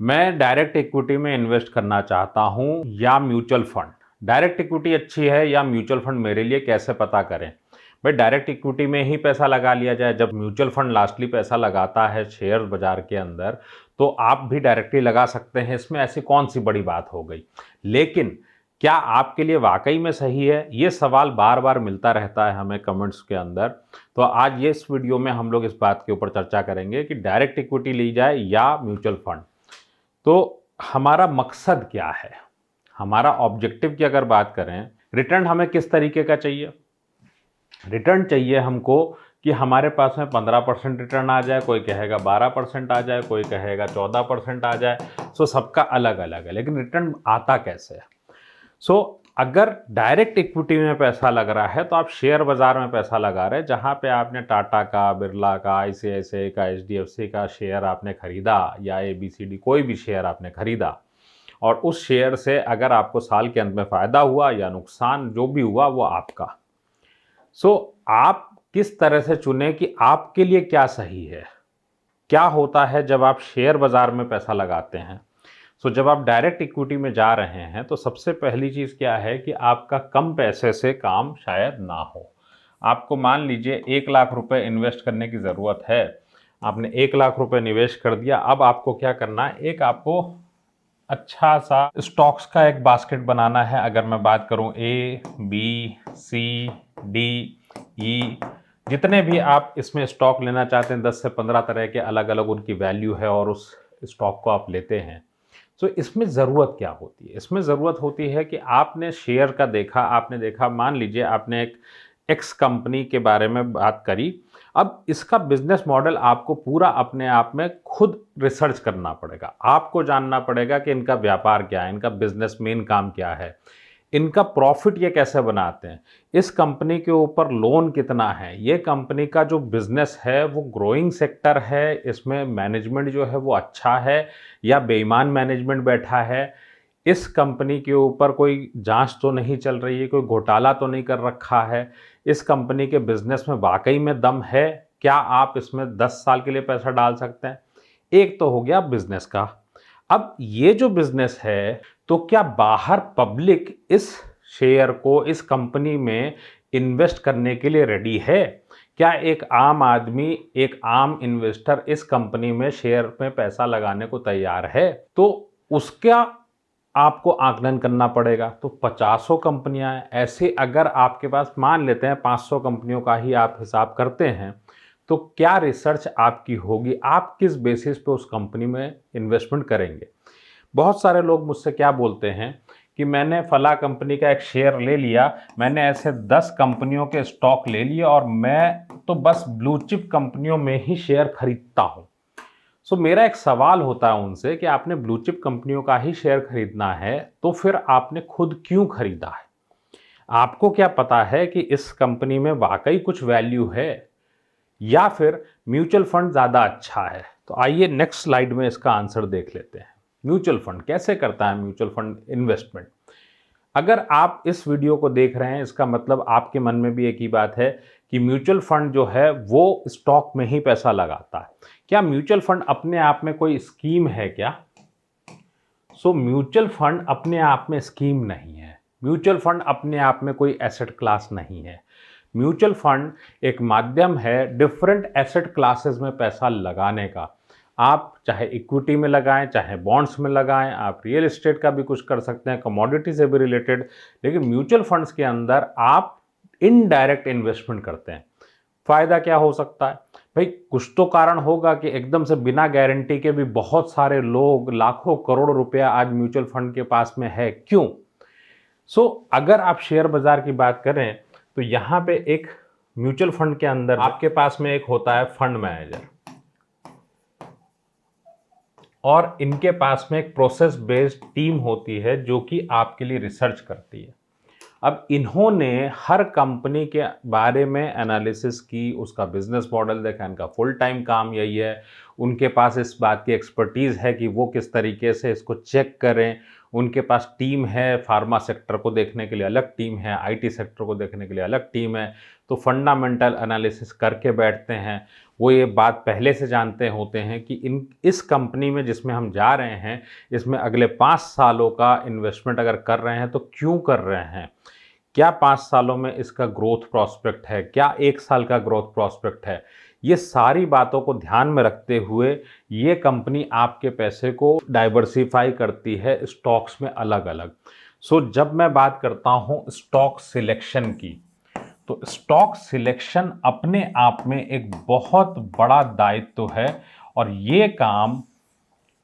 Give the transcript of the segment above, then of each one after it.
मैं direct equity में invest करना चाहता हूं या म्यूचुअल फंड। डायरेक्ट इक्विटी अच्छी है या म्यूचुअल फंड मेरे लिए, कैसे पता करें? भाई डायरेक्ट इक्विटी में ही पैसा लगा लिया जाए। जब म्यूचुअल फंड लास्टली पैसा लगाता है शेयर बाजार के अंदर, तो आप भी डायरेक्टली लगा सकते हैं, इसमें ऐसी कौन सी बड़ी बात हो गई। लेकिन क्या आपके लिए वाकई में सही है, ये सवाल बार बार मिलता रहता है हमें कमेंट्स के अंदर। तो आज ये इस वीडियो में हम लोग इस बात के ऊपर चर्चा करेंगे कि डायरेक्ट इक्विटी ली जाए या म्यूचुअल फंड। तो हमारा मकसद क्या है, हमारा ऑब्जेक्टिव की अगर बात करें, रिटर्न हमें किस तरीके का चाहिए। रिटर्न चाहिए हमको कि हमारे पास में 15% रिटर्न आ जाए, कोई कहेगा 12% आ जाए, कोई कहेगा 14% आ जाए। सो सबका अलग अलग है, लेकिन रिटर्न आता कैसे है। अगर डायरेक्ट इक्विटी में पैसा लग रहा है तो आप शेयर बाजार में पैसा लगा रहे हैं, जहां पे आपने टाटा का, बिरला का, आईसीआईसीआई का, एचडीएफसी का शेयर आपने खरीदा या एबीसीडी कोई भी शेयर आपने खरीदा, और उस शेयर से अगर आपको साल के अंत में फायदा हुआ या नुकसान जो भी हुआ वो आपका। आप किस तरह से चुने कि आपके लिए क्या सही है। क्या होता है जब आप शेयर बाजार में पैसा लगाते हैं, जब आप डायरेक्ट इक्विटी में जा रहे हैं तो सबसे पहली चीज़ क्या है कि आपका कम पैसे से काम शायद ना हो। आपको मान लीजिए 1 लाख रुपए इन्वेस्ट करने की ज़रूरत है, आपने 1 लाख रुपए निवेश कर दिया। अब आपको क्या करना है, एक आपको अच्छा सा स्टॉक्स का एक बास्केट बनाना है। अगर मैं बात करूं A B C D E, जितने भी आप इसमें स्टॉक लेना चाहते हैं, 10 से 15 तरह के अलग अलग उनकी वैल्यू है, और उस स्टॉक को आप लेते हैं। इसमें ज़रूरत क्या होती है, इसमें ज़रूरत होती है कि आपने शेयर का देखा, आपने देखा, मान लीजिए आपने एक एक्स कंपनी के बारे में बात करी। अब इसका बिजनेस मॉडल आपको पूरा अपने आप में खुद रिसर्च करना पड़ेगा। आपको जानना पड़ेगा कि इनका व्यापार क्या है, इनका बिजनेस मेन काम क्या है, इनका प्रॉफिट ये कैसे बनाते हैं, इस कंपनी के ऊपर लोन कितना है, ये कंपनी का जो बिजनेस है वो ग्रोइंग सेक्टर है, इसमें मैनेजमेंट जो है वो अच्छा है या बेईमान मैनेजमेंट बैठा है, इस कंपनी के ऊपर कोई जांच तो नहीं चल रही है, कोई घोटाला तो नहीं कर रखा है, इस कंपनी के बिजनेस में वाकई में दम है, क्या आप इसमें 10 साल के लिए पैसा डाल सकते हैं। एक तो हो गया बिजनेस का। अब ये जो बिजनेस है, तो क्या बाहर पब्लिक इस शेयर को, इस कंपनी में इन्वेस्ट करने के लिए रेडी है। क्या एक आम आदमी, एक आम इन्वेस्टर इस कंपनी में शेयर में पैसा लगाने को तैयार है, तो उसका आपको आकलन करना पड़ेगा। तो 50 कंपनियां हैं ऐसे, अगर आपके पास मान लेते हैं 500 कंपनियों का ही आप हिसाब करते हैं, तो क्या रिसर्च आपकी होगी, आप किस बेसिस पे उस कंपनी में इन्वेस्टमेंट करेंगे। बहुत सारे लोग मुझसे क्या बोलते हैं कि मैंने फला कंपनी का एक शेयर ले लिया, मैंने ऐसे 10 कंपनियों के स्टॉक ले लिए, और मैं तो बस ब्लू चिप कंपनियों में ही शेयर खरीदता हूं। मेरा एक सवाल होता है उनसे कि आपने ब्लू चिप कंपनियों का ही शेयर खरीदना है, तो फिर आपने खुद क्यों खरीदा है। आपको क्या पता है कि इस कंपनी में वाकई कुछ वैल्यू है, या फिर म्यूचुअल फंड ज़्यादा अच्छा है। तो आइए नेक्स्ट स्लाइड में इसका आंसर देख लेते हैं। म्यूचुअल फंड कैसे करता है म्यूचुअल फंड इन्वेस्टमेंट। अगर आप इस वीडियो को देख रहे हैं, इसका मतलब आपके मन में भी एक ही बात है कि म्यूचुअल फंड जो है वो स्टॉक में ही पैसा लगाता है। क्या म्यूचुअल फंड अपने आप में कोई स्कीम है क्या? म्यूचुअल फंड अपने आप में स्कीम नहीं है, म्यूचुअल फंड अपने आप में कोई एसेट क्लास नहीं है। म्यूचुअल फंड एक माध्यम है डिफरेंट एसेट क्लासेस में पैसा लगाने का। आप चाहे इक्विटी में लगाएं, चाहे बॉन्ड्स में लगाएं, आप रियल एस्टेट का भी कुछ कर सकते हैं, कमोडिटी से भी रिलेटेड। लेकिन म्यूचुअल फंड्स के अंदर आप इनडायरेक्ट इन्वेस्टमेंट करते हैं। फायदा क्या हो सकता है भाई, कुछ तो कारण होगा कि एकदम से बिना गारंटी के भी बहुत सारे लोग, लाखों करोड़ रुपया आज म्यूचुअल फंड के पास में है, क्यों। अगर आप शेयर बाजार की बात करें तो यहां पे एक म्यूचुअल फंड के अंदर आपके पास में एक होता है फंड मैनेजर, और इनके पास में एक प्रोसेस बेस्ड टीम होती है जो कि आपके लिए रिसर्च करती है। अब इन्होंने हर कंपनी के बारे में एनालिसिस की, उसका बिजनेस मॉडल देखा, इनका फुल टाइम काम यही है। उनके पास इस बात की एक्सपर्टीज़ है कि वो किस तरीके से इसको चेक करें, उनके पास टीम है, फार्मा सेक्टर को देखने के लिए अलग टीम है, आईटी सेक्टर को देखने के लिए अलग टीम है। तो फंडामेंटल एनालिसिस करके बैठते हैं। वो ये बात पहले से जानते होते हैं कि इस कंपनी में जिसमें हम जा रहे हैं, इसमें अगले 5 सालों का इन्वेस्टमेंट अगर कर रहे हैं तो क्यों कर रहे हैं, क्या 5 सालों में इसका ग्रोथ प्रॉस्पेक्ट है, क्या 1 साल का ग्रोथ प्रॉस्पेक्ट है। ये सारी बातों को ध्यान में रखते हुए ये कंपनी आपके पैसे को डाइवर्सिफाई करती है स्टॉक्स में अलग अलग। सो जब मैं बात करता हूँ स्टॉक सिलेक्शन की, तो स्टॉक सिलेक्शन अपने आप में एक बहुत बड़ा दायित्व है। और ये काम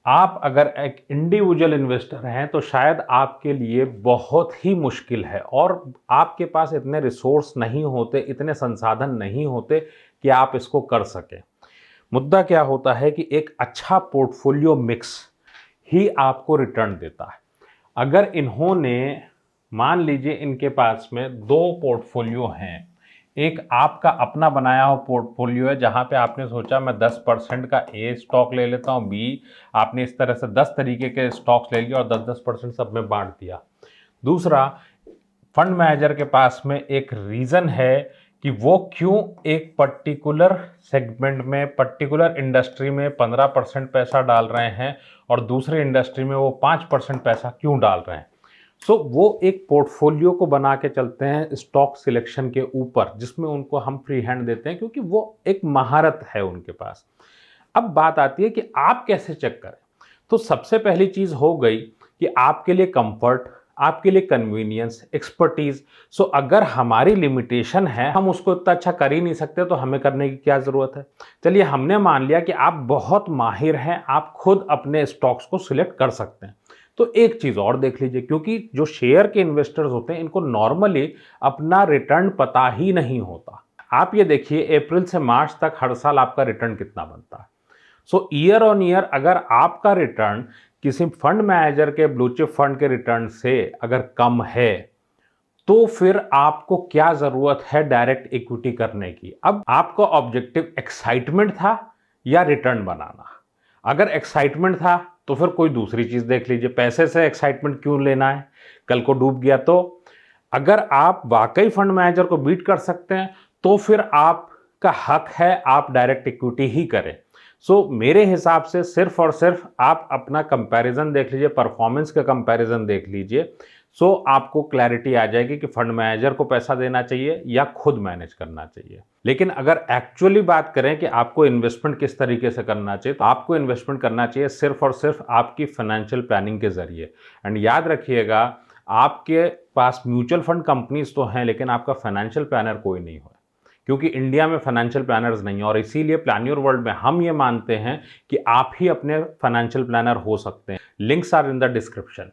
आप अगर एक इंडिविजुअल इन्वेस्टर हैं तो शायद आपके लिए बहुत ही मुश्किल है, और आपके पास इतने रिसोर्स नहीं होते, इतने संसाधन नहीं होते कि आप इसको कर सकें। मुद्दा क्या होता है कि एक अच्छा पोर्टफोलियो मिक्स ही आपको रिटर्न देता है। अगर इन्होंने, मान लीजिए इनके पास में 2 पोर्टफोलियो हैं, एक आपका अपना बनाया हुआ पोर्टफोलियो है जहां पे आपने सोचा मैं 10% का ए स्टॉक ले लेता हूं, बी आपने इस तरह से 10 तरीके के स्टॉक्स ले लिए और 10-10% सब में बांट दिया। दूसरा, फंड मैनेजर के पास में एक रीज़न है कि वो क्यों एक पर्टिकुलर सेगमेंट में, पर्टिकुलर इंडस्ट्री में 15% पैसा डाल रहे हैं और दूसरे इंडस्ट्री में वो 5% पैसा क्यों डाल रहे हैं। सो वो एक पोर्टफोलियो को बना के चलते हैं स्टॉक सिलेक्शन के ऊपर, जिसमें उनको हम फ्री हैंड देते हैं क्योंकि वो एक महारत है उनके पास। अब बात आती है कि आप कैसे चेक करें। तो सबसे पहली चीज़ हो गई कि आपके लिए कंफर्ट, आपके लिए कन्वीनियंस, एक्सपर्टीज। सो अगर हमारी लिमिटेशन है, हम उसको इतना अच्छा कर ही नहीं सकते, तो हमें करने की क्या ज़रूरत है। चलिए हमने मान लिया कि आप बहुत माहिर हैं, आप खुद अपने स्टॉक्स को सिलेक्ट कर सकते हैं। तो एक चीज़ और देख लीजिए, क्योंकि जो शेयर के इन्वेस्टर्स होते हैं इनको नॉर्मली अपना रिटर्न पता ही नहीं होता। आप ये देखिए अप्रैल से मार्च तक हर साल आपका रिटर्न कितना बनता है। सो ईयर ऑन ईयर अगर आपका रिटर्न किसी फंड मैनेजर के, ब्लू चिप फंड के रिटर्न से अगर कम है, तो फिर आपको क्या जरूरत है डायरेक्ट इक्विटी करने की। अब आपका ऑब्जेक्टिव एक्साइटमेंट था या रिटर्न बनाना। अगर एक्साइटमेंट था तो फिर कोई दूसरी चीज देख लीजिए। पैसे से एक्साइटमेंट क्यों लेना है, कल को डूब गया तो। अगर आप वाकई फंड मैनेजर को बीट कर सकते हैं तो फिर आपका हक है आप डायरेक्ट इक्विटी ही करें। सो मेरे हिसाब से सिर्फ और सिर्फ आप अपना कंपैरिजन देख लीजिए, परफॉर्मेंस का कंपैरिजन देख लीजिए। सो आपको क्लैरिटी आ जाएगी कि फंड मैनेजर को पैसा देना चाहिए या खुद मैनेज करना चाहिए। लेकिन अगर एक्चुअली बात करें कि आपको इन्वेस्टमेंट किस तरीके से करना चाहिए, तो आपको इन्वेस्टमेंट करना चाहिए सिर्फ और सिर्फ आपकी फाइनेंशियल प्लानिंग के जरिए। एंड याद रखिएगा, आपके पास म्यूचुअल फंड कंपनीज तो हैं लेकिन आपका फाइनेंशियल प्लानर कोई नहीं हो, क्योंकि इंडिया में फाइनेंशियल प्लानर्स नहीं है। और इसीलिए प्लान योर वर्ल्ड में हम ये मानते हैं कि आप ही अपने फाइनेंशियल प्लानर हो सकते हैं। Links are in the description.